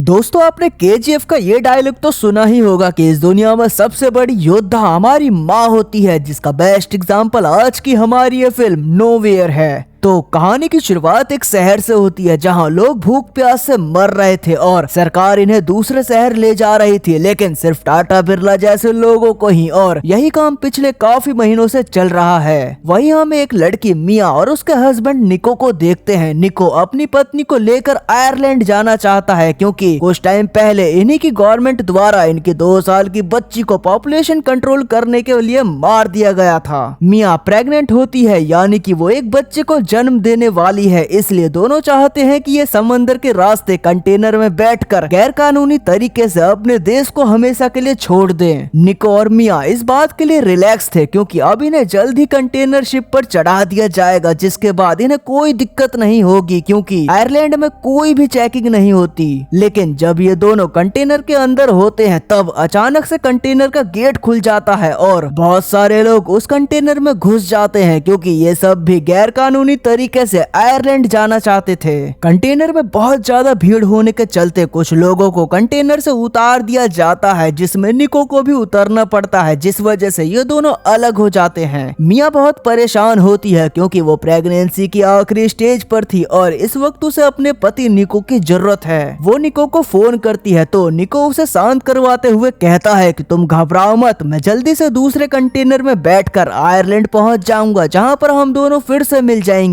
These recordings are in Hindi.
दोस्तों आपने केजीएफ का ये डायलॉग तो सुना ही होगा कि इस दुनिया में सबसे बड़ी योद्धा हमारी माँ होती है, जिसका बेस्ट एग्जाम्पल आज की हमारी ये फिल्म नोवेयर है। तो कहानी की शुरुआत एक शहर से होती है जहां लोग भूख प्यास से मर रहे थे और सरकार इन्हें दूसरे शहर ले जा रही थी, लेकिन सिर्फ टाटा बिरला जैसे लोगों को ही। और यही काम पिछले काफी महीनों से चल रहा है। वहीं हम एक लड़की मिया और उसके हस्बैंड निको को देखते हैं। निको अपनी पत्नी को लेकर आयरलैंड जाना चाहता है क्योंकि कुछ टाइम पहले इन्हीं की गवर्नमेंट द्वारा इनकी 2 साल की बच्ची को पॉपुलेशन कंट्रोल करने के लिए मार दिया गया था। मिया प्रेग्नेंट होती है, यानी कि वो एक बच्चे को जन्म देने वाली है। इसलिए दोनों चाहते हैं कि ये समंदर के रास्ते कंटेनर में बैठकर गैर कानूनी तरीके से अपने देश को हमेशा के लिए छोड़ दें। निको और मिया इस बात के लिए रिलैक्स थे क्योंकि अब इन्हें जल्द ही कंटेनर शिप पर चढ़ा दिया जाएगा, जिसके बाद इन्हें कोई दिक्कत नहीं होगी क्योंकि आयरलैंड में कोई भी चेकिंग नहीं होती। लेकिन जब ये दोनों कंटेनर के अंदर होते हैं तब अचानक से कंटेनर का गेट खुल जाता है और बहुत सारे लोग उस कंटेनर में घुस जाते हैं क्योंकि ये सब भी गैर कानूनी तरीके से आयरलैंड जाना चाहते थे। कंटेनर में बहुत ज्यादा भीड़ होने के चलते कुछ लोगों को कंटेनर से उतार दिया जाता है, जिसमें निको को भी उतरना पड़ता है, जिस वजह से ये दोनों अलग हो जाते हैं। मिया बहुत परेशान होती है क्योंकि वो प्रेगनेंसी की आखिरी स्टेज पर थी और इस वक्त उसे अपने पति निको की जरूरत है। वो निको को फोन करती है तो निको उसे शांत करवाते हुए कहता है कि तुम घबराओ मत, मैं जल्दी से दूसरे कंटेनर में बैठकर आयरलैंड पहुंच जाऊंगा जहां पर हम दोनों फिर से मिल जाएंगे।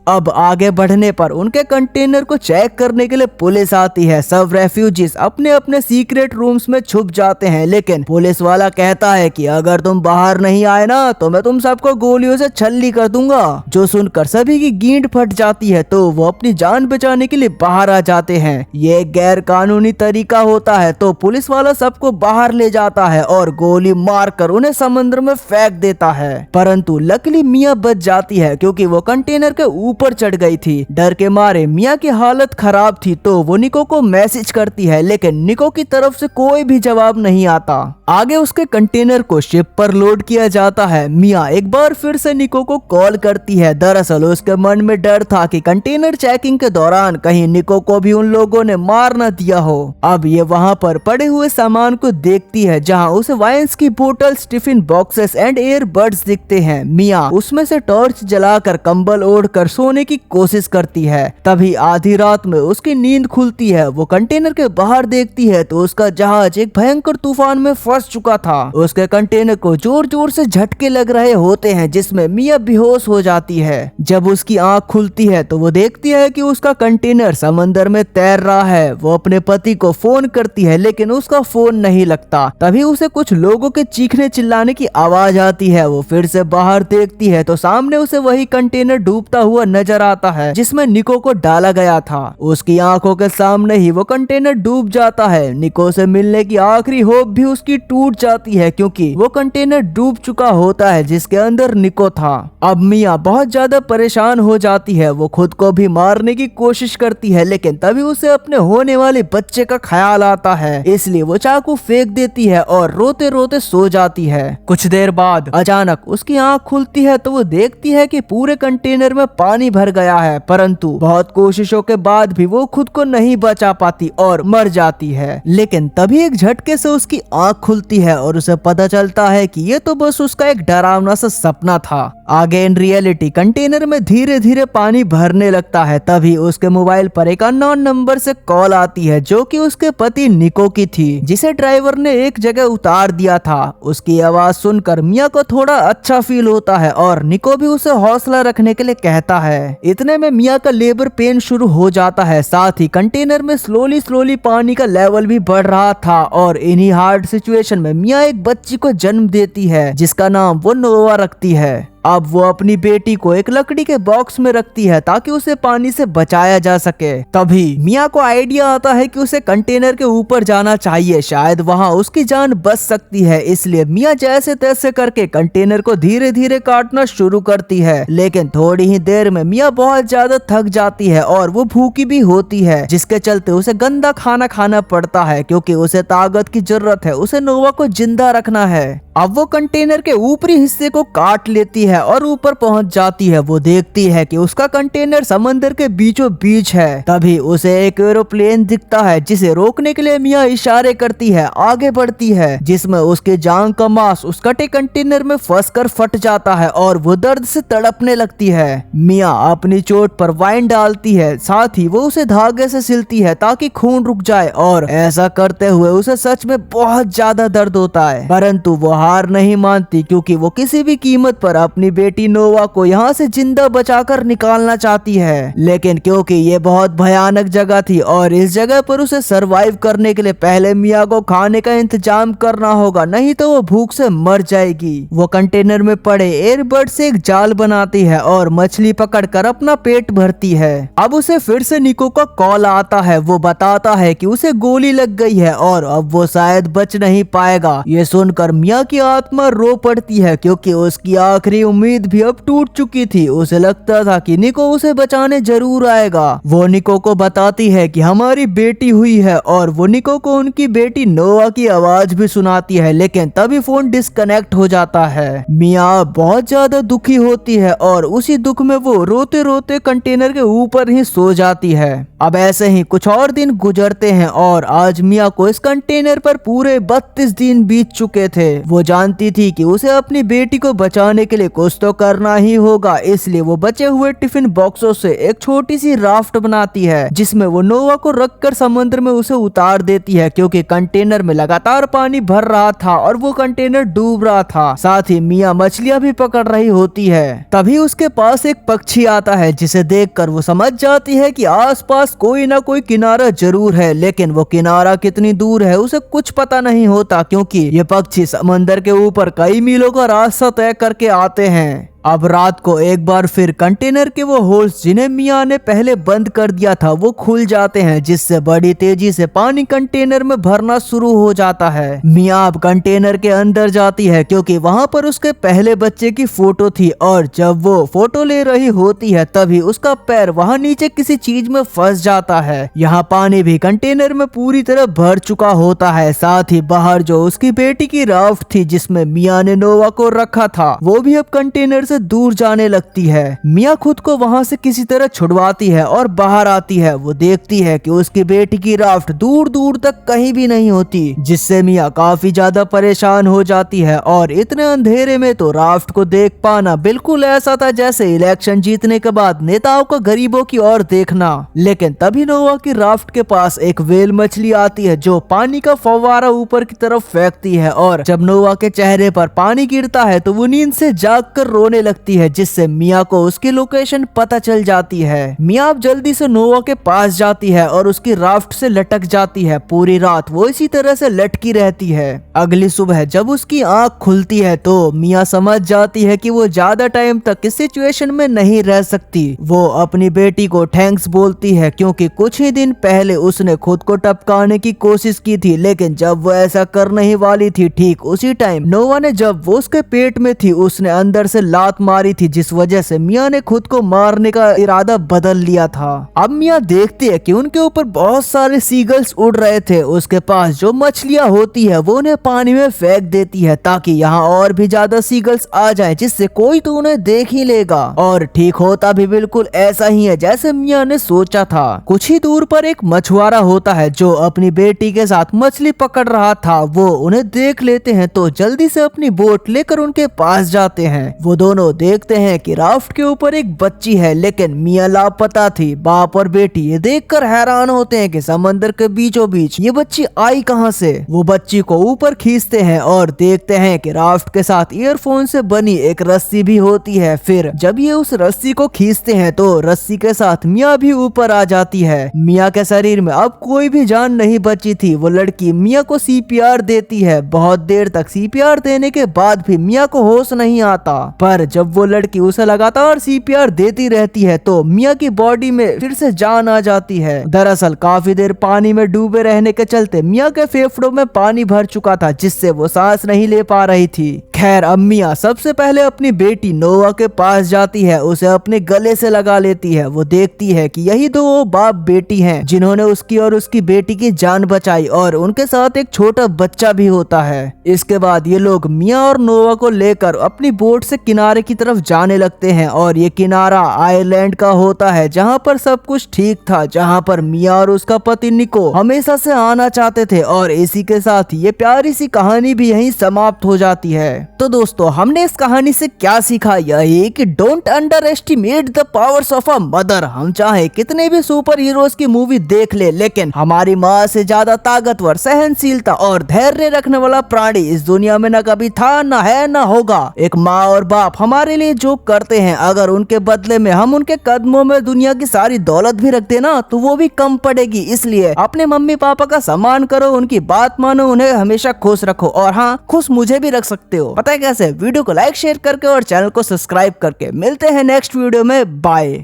अब आगे बढ़ने पर उनके कंटेनर को चेक करने के लिए पुलिस आती है। सब रेफ्यूजीज अपने अपने सीक्रेट रूम्स में छुप जाते हैं, लेकिन पुलिस वाला कहता है कि अगर तुम बाहर नहीं आए ना तो मैं तुम सबको गोलियों से छल्ली कर दूंगा। जो सुनकर सभी की गींद फट जाती है तो वो अपनी जान बचाने के लिए बाहर आ जाते हैं। ये एक गैर कानूनी तरीका होता है तो पुलिस वाला सबको बाहर ले जाता है और गोली मारकर उन्हें समुद्र में फेंक देता है। परंतु लकीली मिया बच जाती है क्योंकि वो कंटेनर के ऊपर चढ़ गई थी। डर के मारे मिया की हालत खराब थी तो वो निको को मैसेज करती है, लेकिन निको की तरफ से कोई भी जवाब नहीं आता। आगे उसके कंटेनर को शिप पर लोड किया जाता है। मिया एक बार फिर से निको को कॉल करती है। दरअसल उसके मन में डर था कि कंटेनर चेकिंग के दौरान कहीं निको को भी उन लोगों ने मार न दिया हो। अब ये वहाँ पर पड़े हुए सामान को देखती है जहाँ उसे वाइन्स की बोतल, टिफिन बॉक्सेस एंड एयरबड्स दिखते हैं। मिया उसमें से टॉर्च जलाकर कंबल ओढ़कर सोने की कोशिश करती है। तभी आधी रात में उसकी नींद खुलती है। वो कंटेनर के बाहर देखती है तो उसका जहाज एक भयंकर तूफान में फंस चुका था। उसके कंटेनर को जोर जोर से झटके लग रहे होते हैं जिसमें मिया बेहोश हो जाती है। जब उसकी आंख खुलती है तो वो देखती है कि उसका कंटेनर समंदर में तैर रहा है। वो अपने पति को फोन करती है लेकिन उसका फोन नहीं लगता। तभी उसे कुछ लोगों के चीखने चिल्लाने की आवाज आती है। वो फिर से बाहर देखती है तो सामने उसे वही कंटेनर डूबता हुआ नजर आता है जिसमें निको को डाला गया था। उसकी आंखों के सामने ही वो कंटेनर डूब जाता है। निको से मिलने की आखिरी होप भी उसकी टूट जाती है क्योंकि वो कंटेनर डूब चुका होता है जिसके अंदर निको था। अब मिया बहुत ज्यादा परेशान हो जाती है। वो खुद को भी मारने की कोशिश करती है, लेकिन तभी उसे अपने होने वाले बच्चे का ख्याल आता है, इसलिए वो चाकू फेंक देती है और रोते रोते सो जाती है। कुछ देर बाद अचानक उसकी आंख खुलती है तो वो देखती है कि पूरे कंटेनर में पानी भर गया है, परंतु बहुत कोशिशों के बाद भी वो खुद को नहीं बचा पाती और मर जाती है। लेकिन तभी एक झटके से उसकी आंख खुलती है और उसे पता चलता है कि ये तो बस उसका एक डरावना सा सपना था। आगे इन रियलिटी कंटेनर में धीरे धीरे पानी भरने लगता है। तभी उसके मोबाइल पर एक अननोन नंबर से कॉल आती है जो कि उसके पति निको की थी, जिसे ड्राइवर ने एक जगह उतार दिया था। उसकी आवाज सुनकर मिया को थोड़ा अच्छा फील होता है और निको भी उसे हौसला रखने के लिए कहता है। इतने में मिया का लेबर पेन शुरू हो जाता है। साथ ही कंटेनर में स्लोली पानी का लेवल भी बढ़ रहा था और इन्हीं हार्ड सिचुएशन में मिया एक बच्ची को जन्म देती है जिसका नाम वो नोवा रखती है। अब वो अपनी बेटी को एक लकड़ी के बॉक्स में रखती है ताकि उसे पानी से बचाया जा सके। तभी मिया को आइडिया आता है कि उसे कंटेनर के ऊपर जाना चाहिए, शायद वहाँ उसकी जान बच सकती है। इसलिए मिया जैसे तैसे करके कंटेनर को धीरे धीरे काटना शुरू करती है, लेकिन थोड़ी ही देर में मिया बहुत ज्यादा थक जाती है और वो भूखी भी होती है, जिसके चलते उसे गंदा खाना खाना पड़ता है क्योंकि उसे ताकत की जरूरत है। उसे नोवा को जिंदा रखना है। अब वो कंटेनर के ऊपरी हिस्से को काट लेती है है और ऊपर पहुंच जाती है। वो देखती है कि उसका कंटेनर समंदर के बीचों बीच है। तभी उसे एक एरोप्लेन दिखता है जिसे रोकने के लिए मिया इशारे करती है, आगे बढ़ती है, जिसमें उसके जांग का मांस उस कटे कंटेनर में फंसकर फट जाता है और वो दर्द से तड़पने लगती है। मिया अपनी चोट पर वाइन डालती है, साथ ही वो उसे धागे से सिलती है ताकि खून रुक जाए और ऐसा करते हुए उसे सच में बहुत ज्यादा दर्द होता है। परंतु वो हार नहीं मानती क्योंकि वो किसी भी कीमत पर अपनी बेटी नोवा को यहाँ से जिंदा बचाकर निकालना चाहती है। लेकिन क्योंकि ये बहुत भयानक जगह थी और इस जगह पर उसे सरवाइव करने के लिए पहले मिया को खाने का इंतजाम करना होगा, नहीं तो वो भूख से मर जाएगी। वो कंटेनर में पड़े एयरबड से एक जाल बनाती है और मछली पकड़कर अपना पेट भरती है। अब उसे फिर से निको का कॉल आता है। वो बताता है कि उसे गोली लग गई है और अब वो शायद बच नहीं पाएगा। ये सुनकर मिया की आत्मा रो पड़ती है क्योंकि उसकी आखिरी उम्मीद भी अब टूट चुकी थी। उसे लगता था कि निको उसे बचाने जरूर आएगा। वो निको को बताती है कि हमारी बेटी हुई है और वो निको को उनकी बेटी नोवा की आवाज भी सुनाती है, लेकिन तभी फोन डिस्कनेक्ट हो जाता है। मिया बहुत ज्यादा दुखी होती है और उसी दुख में वो रोते रोते कंटेनर के ऊपर ही सो जाती है। अब ऐसे ही कुछ और दिन गुजरते हैं और आज मिया को इस कंटेनर पर पूरे 32 दिन बीत चुके थे। वो जानती थी कि उसे अपनी बेटी को बचाने के लिए कुछ तो करना ही होगा, इसलिए वो बचे हुए टिफिन बॉक्सों से एक छोटी सी राफ्ट बनाती है जिसमें वो नोवा को रखकर समुद्र में उसे उतार देती है क्योंकि कंटेनर में लगातार पानी भर रहा था और वो कंटेनर डूब रहा था। साथ ही मिया मछलियां भी पकड़ रही होती है। तभी उसके पास एक पक्षी आता है जिसे देखकर वो समझ जाती है कि आसपास कोई ना कोई किनारा जरूर है, लेकिन वो किनारा कितनी दूर है उसे कुछ पता नहीं होता क्योंकि ये पक्षी समंदर के ऊपर कई मीलों का रास्ता तय करके आते हैं। अब रात को एक बार फिर कंटेनर के वो होल्स जिन्हें मिया ने पहले बंद कर दिया था वो खुल जाते हैं, जिससे बड़ी तेजी से पानी कंटेनर में भरना शुरू हो जाता है। मिया अब कंटेनर के अंदर जाती है क्योंकि वहां पर उसके पहले बच्चे की फोटो थी और जब वो फोटो ले रही होती है तभी उसका पैर वहां नीचे किसी चीज में फंस जाता है। यहाँ पानी भी कंटेनर में पूरी तरह भर चुका होता है। साथ ही बाहर जो उसकी बेटी की राफ्ट थी जिसमें मिया ने नोवा को रखा था वो भी अब कंटेनर से दूर जाने लगती है। मिया खुद को वहां से किसी तरह छुड़वाती है और बाहर आती है। वो देखती है कि उसकी बेटी की राफ्ट दूर दूर तक कहीं भी नहीं होती, जिससे मिया काफी ज्यादा परेशान हो जाती है और इतने अंधेरे में तो राफ्ट को देख पाना बिल्कुल ऐसा था जैसे इलेक्शन जीतने के बाद नेताओं को गरीबों की ओर देखना। लेकिन तभी नोवा की राफ्ट के पास एक व्हेल मछली आती है जो पानी का फव्वारा ऊपर की तरफ फेंकती है और जब नोवा के चेहरे पर पानी गिरता है तो वो नींद से जागकर रोने लगती है, जिससे मिया को उसकी लोकेशन पता चल जाती है। मिया अब जल्दी से नोवा के पास जाती है और उसकी राफ्ट से लटक जाती है। पूरी रात वो इसी तरह से लटकी रहती है। अगली सुबह जब उसकी आंख खुलती है तो मिया समझ जाती है कि वो ज्यादा टाइम तक इस सिचुएशन में नहीं रह सकती। वो अपनी बेटी को थैंक्स बोलती है क्योंकि कुछ ही दिन पहले उसने खुद को टपकाने की कोशिश की थी, लेकिन जब वो ऐसा करने ही वाली थी ठीक उसी टाइम नोवा ने, जब वो उसके पेट में थी, उसने अंदर से लात मारी थी, जिस वजह से मिया ने खुद को मारने का इरादा बदल लिया था। अब मिया देखती है कि उनके ऊपर बहुत सारे सीगल्स उड़ रहे थे। उसके पास जो मछलियां होती है वो उन्हें पानी में फेंक देती है ताकि यहाँ और भी ज्यादा सीगल्स आ जाएं, जिससे कोई तो उन्हें देख ही लेगा। और ठीक होता भी बिल्कुल ऐसा ही है जैसे मिया ने सोचा था। कुछ ही दूर पर एक मछुआरा होता है जो अपनी बेटी के साथ मछली पकड़ रहा था। वो उन्हें देख लेते हैं तो जल्दी से अपनी बोट लेकर उनके पास जाते हैं। वो दोनों देखते हैं कि राफ्ट के ऊपर एक बच्ची है, लेकिन मिया लापता थी। बाप और बेटी ये देखकर हैरान होते हैं कि समंदर के बीचों बीच ये बच्ची आई कहां से। वो बच्ची को ऊपर खींचते हैं और देखते हैं कि राफ्ट के साथ ईयरफोन से बनी एक रस्सी भी होती है। फिर जब ये उस रस्सी को खींचते हैं तो रस्सी के साथ मिया भी ऊपर आ जाती है। मिया के शरीर में अब कोई भी जान नहीं बची थी। वो लड़की मिया को सीपीआर देती है। बहुत देर तक सीपीआर देने के बाद भी मिया को होश नहीं आता, पर जब वो लड़की उसे लगातार सीपीआर देती रहती है तो मिया की बॉडी में फिर से जान आ जाती है। दरअसल काफी देर पानी में डूबे रहने के चलते मिया के फेफड़ों में पानी भर चुका था, जिससे वो सांस नहीं ले पा रही थी। खैर अब मिया सबसे पहले अपनी बेटी नोवा के पास जाती है, उसे अपने गले से लगा लेती है। वो देखती है कि यही दो वो बाप बेटी हैं जिन्होंने उसकी और उसकी बेटी की जान बचाई और उनके साथ एक छोटा बच्चा भी होता है। इसके बाद ये लोग मिया और नोवा को लेकर अपनी बोट से किनारे की तरफ जाने लगते हैं और ये किनारा आयरलैंड का होता है जहाँ पर सब कुछ ठीक था, जहाँ पर मिया और उसका पति निको हमेशा से आना चाहते थे। और इसी के साथ ये प्यारी सी कहानी भी यहीं समाप्त हो जाती है। तो दोस्तों हमने इस कहानी से क्या सीखा, यही कि don't under estimate the powers of a mother. हम चाहे कितने भी सुपर हीरोज की मूवी देख ले, लेकिन हमारी माँ से ज्यादा ताकतवर, सहनशीलता और धैर्य रखने वाला प्राणी इस दुनिया में न कभी था, न है, न होगा। एक माँ और बाप हमारे लिए जो करते हैं, अगर उनके बदले में हम उनके कदमों में दुनिया की सारी दौलत भी रख देना तो वो भी कम पड़ेगी। इसलिए अपने मम्मी पापा का सम्मान करो, उनकी बात मानो, उन्हें हमेशा खुश रखो। और हाँ, खुश मुझे भी रख सकते हो। पता है कैसे? वीडियो को लाइक शेयर करके और चैनल को सब्सक्राइब करके। मिलते हैं नेक्स्ट वीडियो में। बाय।